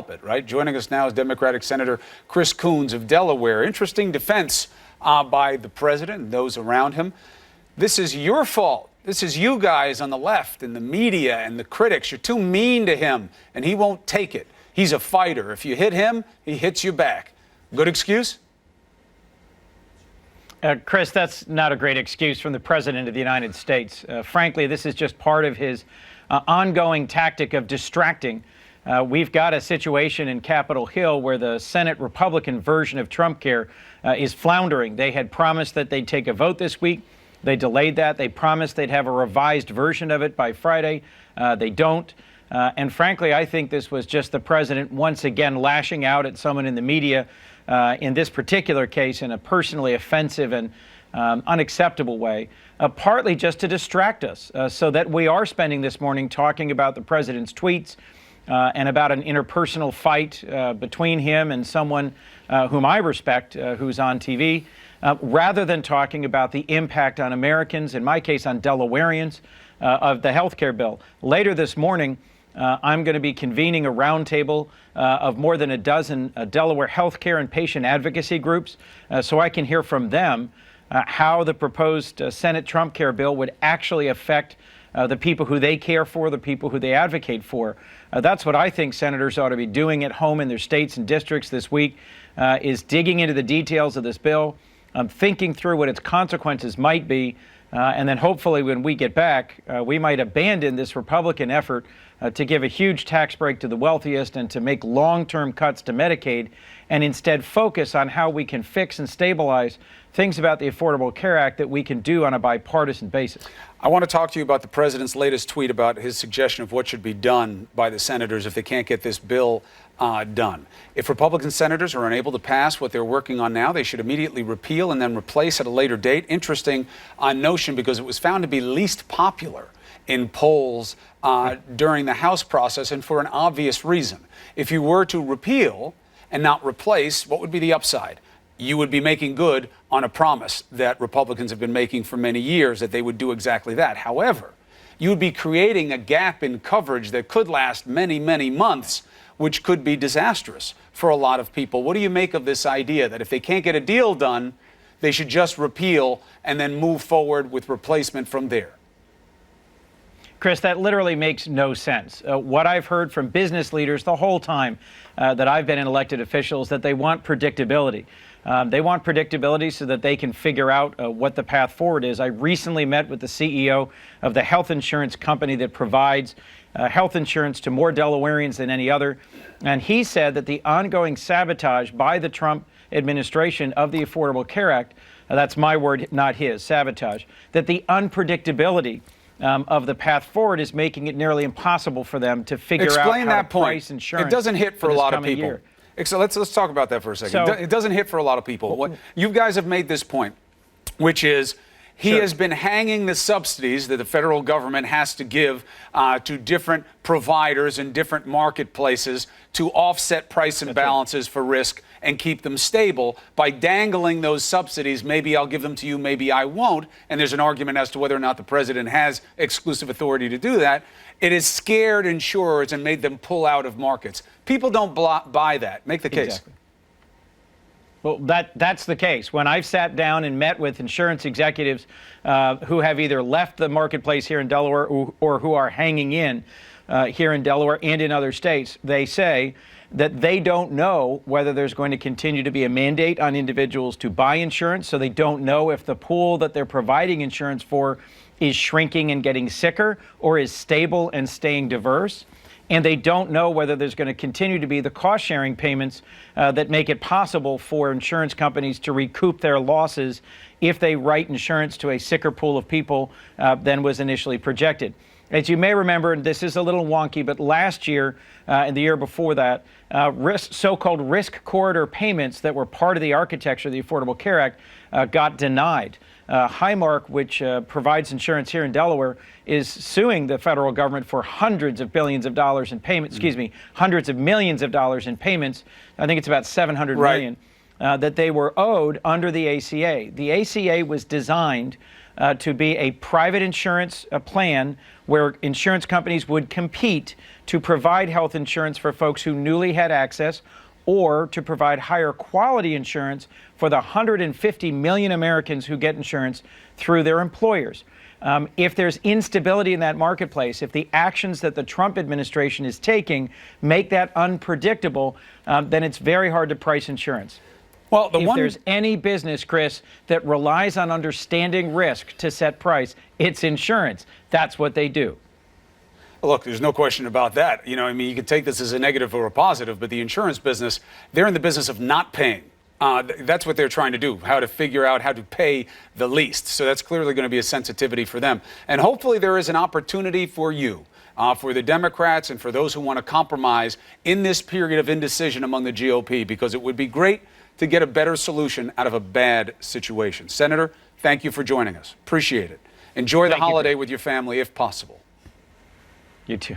help it, right? Joining us now is Democratic Senator Chris Coons of Delaware. Interesting defense by the president and those around him. This is your fault. This is you guys on the left and the media and the critics. You're too mean to him, and he won't take it. He's a fighter. If you hit him, he hits you back. Good excuse? Chris, that's not a great excuse from the President of the United States. Frankly, this is just part of his ongoing tactic of distracting. We've got a situation in Capitol Hill where the Senate Republican version of Trump Care is floundering. They had promised that they'd take a vote this week. They delayed that. They promised they'd have a revised version of it by Friday. They don't. And frankly, I think this was just the president once again lashing out at someone in the media, in this particular case, in a personally offensive and unacceptable way, partly just to distract us, so that we are spending this morning talking about the president's tweets and about an interpersonal fight between him and someone whom I respect, who's on TV. Rather than talking about the impact on Americans, in my case on Delawareans, of the health care bill. Later this morning, I'm going to be convening a roundtable of more than a dozen Delaware health care and patient advocacy groups, so I can hear from them how the proposed Senate Trump Care bill would actually affect the people who they care for, the people who they advocate for. That's what I think senators ought to be doing at home in their states and districts this week, is digging into the details of this bill, thinking through what its consequences might be, and then hopefully when we get back, we might abandon this Republican effort to give a huge tax break to the wealthiest and to make long-term cuts to Medicaid, and instead focus on how we can fix and stabilize things about the Affordable Care Act that we can do on a bipartisan basis. I want to talk to you about the president's latest tweet about his suggestion of what should be done by the senators if they can't get this bill done. If Republican senators are unable to pass what they're working on now, they should immediately repeal and then replace at a later date. Interesting notion, because it was found to be least popular in polls during the House process, and for an obvious reason. If you were to repeal and not replace, what would be the upside? You would be making good on a promise that Republicans have been making for many years, that they would do exactly that. However, you would be creating a gap in coverage that could last many, many months, which could be disastrous for a lot of people. What do you make of this idea that if they can't get a deal done, they should just repeal and then move forward with replacement from there? Chris, that literally makes no sense. What I've heard from business leaders the whole time that I've been in elected officials, that they want predictability. They want predictability so that they can figure out what the path forward is. I recently met with the CEO of the health insurance company that provides health insurance to more Delawareans than any other, and he said that the ongoing sabotage by the Trump administration of the Affordable Care Act, that's my word, not his, sabotage, that the unpredictability of the path forward is making it nearly impossible for them to figure out how to price insurance. It doesn't hit for a lot of people. Year. So let's talk about that for a second. It doesn't hit for a lot of people. You guys have made this point, which is he has been hanging the subsidies that the federal government has to give to different providers in different marketplaces to offset price imbalances for risk and keep them stable by dangling those subsidies. Maybe I'll give them to you, maybe I won't. And there's an argument as to whether or not the president has exclusive authority to do that. It has scared insurers and made them pull out of markets. People don't buy that. Make the case. Exactly. Well, that's the case. When I've sat down and met with insurance executives who have either left the marketplace here in Delaware or who are hanging in here in Delaware and in other states, they say that they don't know whether there's going to continue to be a mandate on individuals to buy insurance, so they don't know if the pool that they're providing insurance for is shrinking and getting sicker or is stable and staying diverse. And they don't know whether there's going to continue to be the cost-sharing payments that make it possible for insurance companies to recoup their losses if they write insurance to a sicker pool of people than was initially projected. As you may remember, and this is a little wonky, but last year and the year before that, so-called risk corridor payments that were part of the architecture of the Affordable Care Act got denied. Highmark, which provides insurance here in Delaware, is suing the federal government for hundreds of billions of dollars in payments, hundreds of millions of dollars in payments. I think it's about 700 million that they were owed under the ACA. The ACA was designed to be a private insurance plan where insurance companies would compete to provide health insurance for folks who newly had access, or to provide higher quality insurance for the 150 million Americans who get insurance through their employers. If there's instability in that marketplace, if the actions that the Trump administration is taking make that unpredictable, then it's very hard to price insurance. Well, if there's any business, Chris, that relies on understanding risk to set price, it's insurance. That's what they do. Look, there's no question about that. You can could take this as a negative or a positive, but the insurance business, they're in the business of not paying. That's what they're trying to do, how to figure out how to pay the least. So that's clearly going to be a sensitivity for them. And hopefully there is an opportunity for you, for the Democrats and for those who want to compromise in this period of indecision among the GOP, because it would be great to get a better solution out of a bad situation. Senator, thank you for joining us. Appreciate it. Enjoy the holiday with your family if possible. You too.